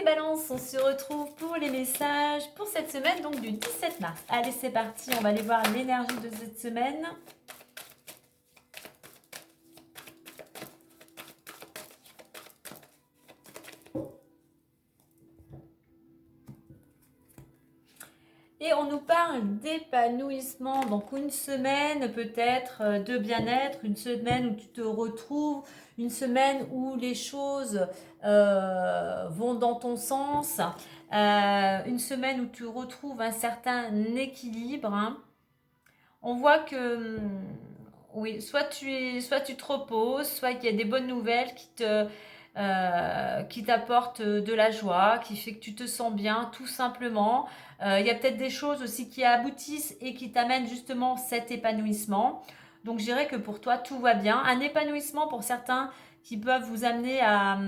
Balance, on se retrouve pour les messages pour cette semaine, donc du 17 mars. Allez, c'est parti, on va aller voir l'énergie de cette semaine. Et on nous parle d'épanouissement, donc une semaine peut-être de bien-être, une semaine où tu te retrouves, une semaine où les choses vont dans ton sens, une semaine où tu retrouves un certain équilibre. Hein. On voit que, oui, soit tu te reposes, soit qu'il y a des bonnes nouvelles qui t'apportent de la joie, qui fait que tu te sens bien, tout simplement. Il y a peut-être des choses aussi qui aboutissent et qui t'amènent justement cet épanouissement. Donc je dirais que pour toi, tout va bien. Un épanouissement pour certains qui peuvent vous amener à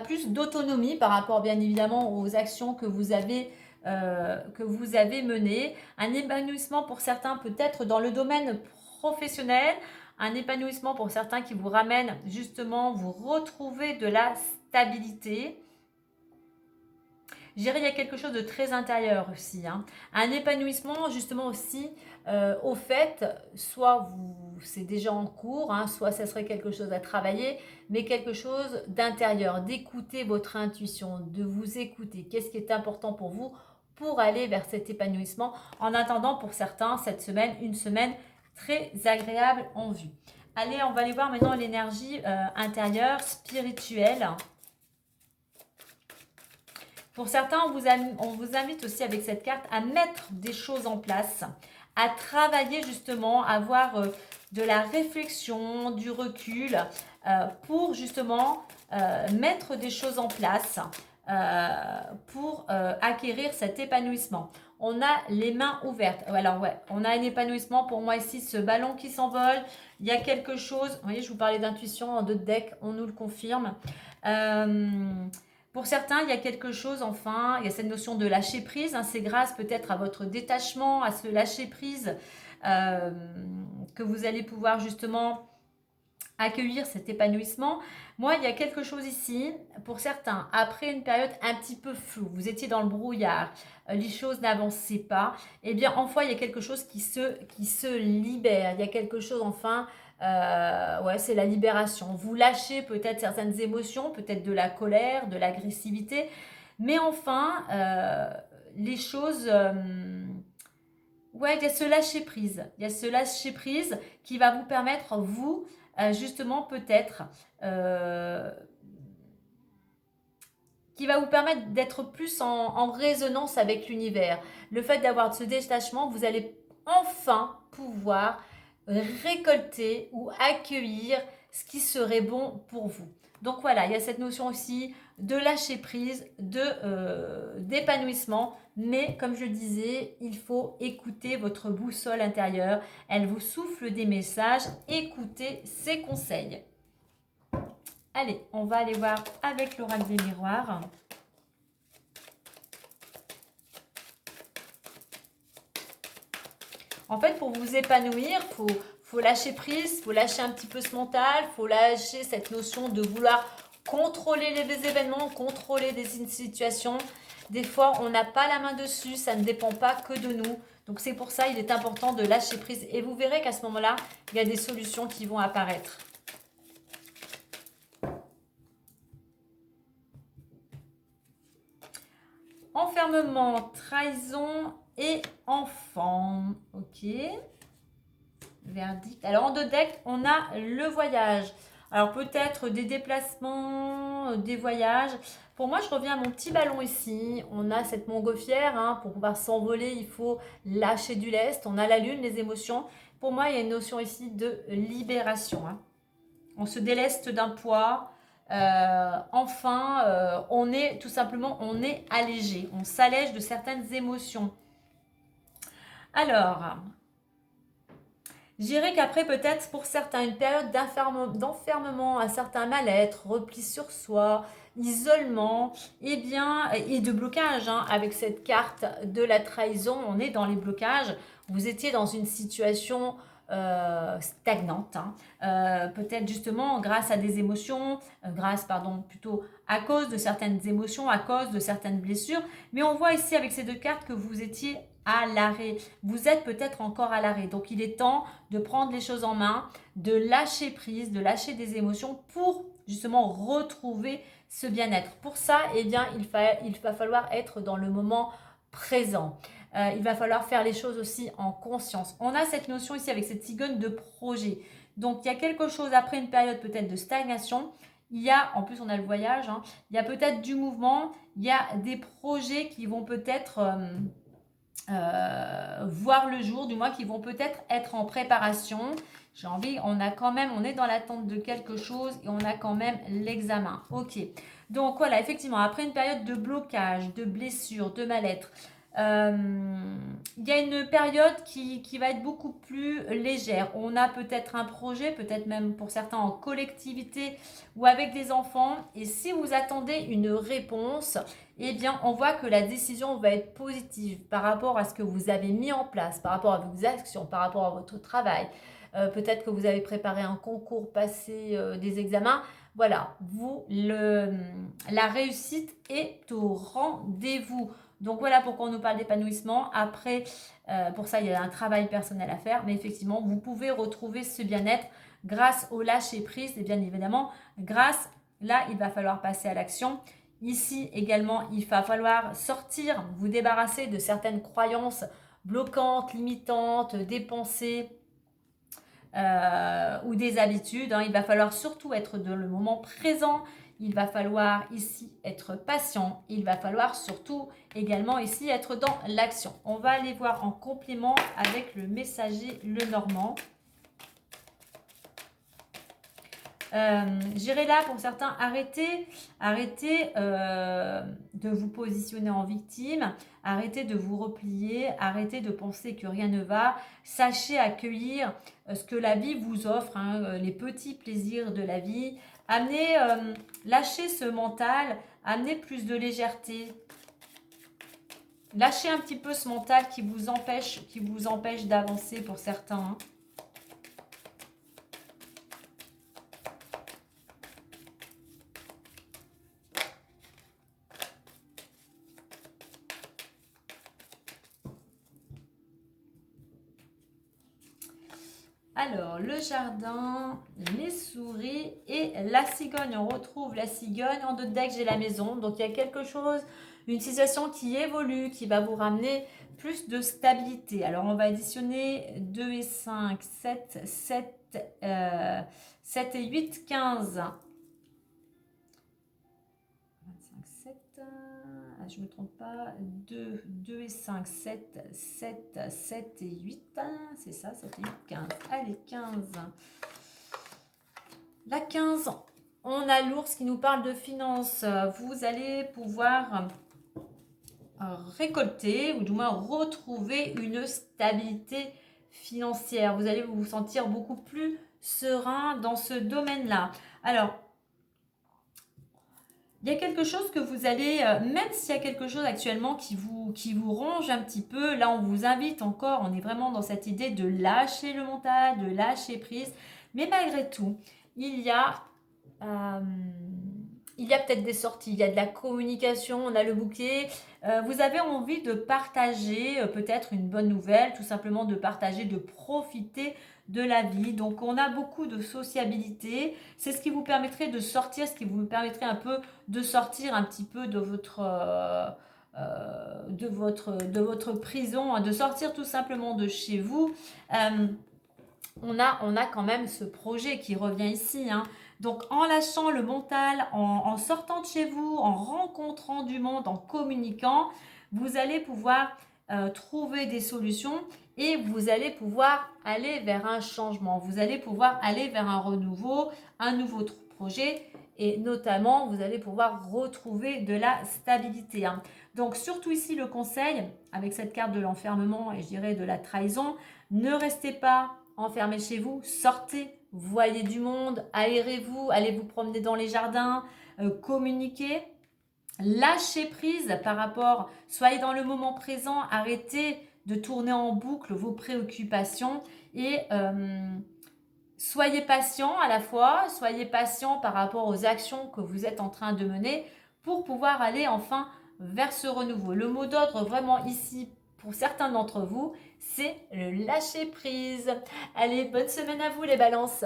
plus d'autonomie par rapport bien évidemment aux actions que vous avez menées. Un épanouissement pour certains peut-être dans le domaine professionnel. Un épanouissement pour certains qui vous ramène justement, vous retrouver de la stabilité. Je dirais il y a quelque chose de très intérieur aussi. Hein. Un épanouissement justement aussi au fait, soit c'est déjà en cours, hein, soit ça serait quelque chose à travailler, mais quelque chose d'intérieur, d'écouter votre intuition, de vous écouter. Qu'est-ce qui est important pour vous pour aller vers cet épanouissement. En attendant pour certains, cette semaine, une semaine très agréable en vue. Allez, on va aller voir maintenant l'énergie intérieure, spirituelle. Pour certains, on vous invite aussi avec cette carte à mettre des choses en place, à travailler justement, à avoir de la réflexion, du recul, pour justement mettre des choses en place pour acquérir cet épanouissement. On a les mains ouvertes. Alors ouais, on a un épanouissement pour moi ici, ce ballon qui s'envole. Il y a quelque chose, vous voyez, je vous parlais d'intuition en 2 decks, on nous le confirme. Pour certains, il y a quelque chose, enfin, il y a cette notion de lâcher prise. Hein, c'est grâce peut-être à votre détachement, à ce lâcher prise que vous allez pouvoir justement accueillir cet épanouissement. Moi, il y a quelque chose ici, pour certains, après une période un petit peu floue, vous étiez dans le brouillard, les choses n'avançaient pas, eh bien, enfin, il y a quelque chose qui se libère. Il y a quelque chose, enfin, ouais, c'est la libération. Vous lâchez peut-être certaines émotions, peut-être de la colère, de l'agressivité, mais enfin, les choses... ouais, il y a ce lâcher prise. Il y a ce lâcher prise qui va vous permettre, vous, justement, peut-être, qui va vous permettre d'être plus en résonance avec l'univers. Le fait d'avoir ce détachement, vous allez enfin pouvoir récolter ou accueillir ce qui serait bon pour vous. Donc voilà, il y a cette notion aussi de lâcher prise, d'épanouissement, mais comme je le disais, il faut écouter votre boussole intérieure. Elle vous souffle des messages, écoutez ses conseils. Allez, on va aller voir avec l'oracle des miroirs. En fait, pour vous épanouir, faut lâcher prise, il faut lâcher un petit peu ce mental, il faut lâcher cette notion de vouloir contrôler les événements, contrôler des situations. Des fois, on n'a pas la main dessus, ça ne dépend pas que de nous. Donc c'est pour ça, il est important de lâcher prise. Et vous verrez qu'à ce moment-là, il y a des solutions qui vont apparaître. Enfermement, trahison et enfant. Ok. Verdict. Alors en 2 decks, on a le voyage. Alors peut-être des déplacements, des voyages. Pour moi, je reviens à mon petit ballon ici. On a cette montgolfière. Hein. Pour pouvoir s'envoler, il faut lâcher du lest. On a la lune, les émotions. Pour moi, il y a une notion ici de libération. Hein. On se déleste d'un poids. Enfin, on est tout simplement, on est allégé. On s'allège de certaines émotions. Alors... je dirais qu'après, peut-être pour certains, une période d'enfermement, un certain mal-être, repli sur soi, isolement, et de blocage. Hein, avec cette carte de la trahison, on est dans les blocages. Vous étiez dans une situation stagnante, hein. Peut-être justement grâce à des émotions, plutôt à cause de certaines émotions, à cause de certaines blessures. Mais on voit ici avec ces deux cartes que vous étiez à l'arrêt. Vous êtes peut-être encore à l'arrêt. Donc il est temps de prendre les choses en main, de lâcher prise, de lâcher des émotions pour justement retrouver ce bien-être. Pour ça, eh bien, il va falloir être dans le moment présent. Il va falloir faire les choses aussi en conscience. On a cette notion ici avec cette cigogne de projet. Donc, il y a quelque chose après une période peut-être de stagnation. Il y a, en plus on a le voyage, hein, il y a peut-être du mouvement, il y a des projets qui vont peut-être voir le jour, du moins qui vont peut-être être en préparation. J'ai envie, on est dans l'attente de quelque chose et on a quand même l'examen. Ok. Donc voilà, effectivement, après une période de blocage, de blessure, de mal-être, il y a une période qui va être beaucoup plus légère. On a peut-être un projet, peut-être même pour certains en collectivité ou avec des enfants. Et si vous attendez une réponse, eh bien, on voit que la décision va être positive par rapport à ce que vous avez mis en place, par rapport à vos actions, par rapport à votre travail. Peut-être que vous avez préparé un concours, passé des examens. Voilà, la réussite est au rendez-vous. Donc voilà pourquoi on nous parle d'épanouissement. Après, pour ça, il y a un travail personnel à faire. Mais effectivement, vous pouvez retrouver ce bien-être grâce au lâcher-prise. Et bien évidemment, là, il va falloir passer à l'action. Ici également, il va falloir sortir, vous débarrasser de certaines croyances bloquantes, limitantes, des pensées ou des habitudes. Hein. Il va falloir surtout être dans le moment présent. Il va falloir ici être patient. Il va falloir surtout également ici être dans l'action. On va aller voir en complément avec le messager Lenormand. J'irai là pour certains, arrêtez de vous positionner en victime, arrêtez de vous replier, arrêtez de penser que rien ne va, sachez accueillir ce que la vie vous offre, hein, les petits plaisirs de la vie, lâchez ce mental, amenez plus de légèreté, lâchez un petit peu ce mental qui vous empêche d'avancer pour certains, hein. Alors, le jardin, les souris et la cigogne. On retrouve la cigogne. En deux decks, j'ai la maison. Donc, il y a quelque chose, une situation qui évolue, qui va vous ramener plus de stabilité. Alors, on va additionner 2 et 5, 7 et 8, 15. 25, 7... je ne me trompe pas, 2 et 5, 7 et 8, c'est ça, 7 et 8, 15. Allez, 15. La 15, on a l'ours qui nous parle de finances. Vous allez pouvoir récolter, ou du moins retrouver une stabilité financière. Vous allez vous sentir beaucoup plus serein dans ce domaine-là. Alors, il y a quelque chose que vous allez, même s'il y a quelque chose actuellement qui vous ronge un petit peu, là on vous invite encore, on est vraiment dans cette idée de lâcher le mental, de lâcher prise. Mais malgré tout, il y a peut-être des sorties, il y a de la communication, on a le bouquet. Vous avez envie de partager peut-être une bonne nouvelle, tout simplement de partager, de profiter de la vie. Donc on a beaucoup de sociabilité. C'est ce qui vous permettrait de sortir, ce qui vous permettrait un peu de sortir un petit peu de votre prison, de sortir tout simplement de chez vous. On a quand même ce projet qui revient ici, hein. Donc en lâchant le mental, en sortant de chez vous, en rencontrant du monde, en communiquant, vous allez pouvoir trouver des solutions et vous allez pouvoir aller vers un changement. Vous allez pouvoir aller vers un renouveau, un nouveau projet et notamment vous allez pouvoir retrouver de la stabilité, hein. Donc surtout ici le conseil avec cette carte de l'enfermement et je dirais de la trahison, ne restez pas enfermé chez vous, sortez, voyez du monde, aérez-vous, allez vous promener dans les jardins, communiquez, lâchez prise par rapport, soyez dans le moment présent, arrêtez de tourner en boucle vos préoccupations et soyez patient à la fois, soyez patient par rapport aux actions que vous êtes en train de mener pour pouvoir aller enfin vers ce renouveau. Le mot d'ordre vraiment ici pour certains d'entre vous, c'est le lâcher prise. Allez, bonne semaine à vous les balances.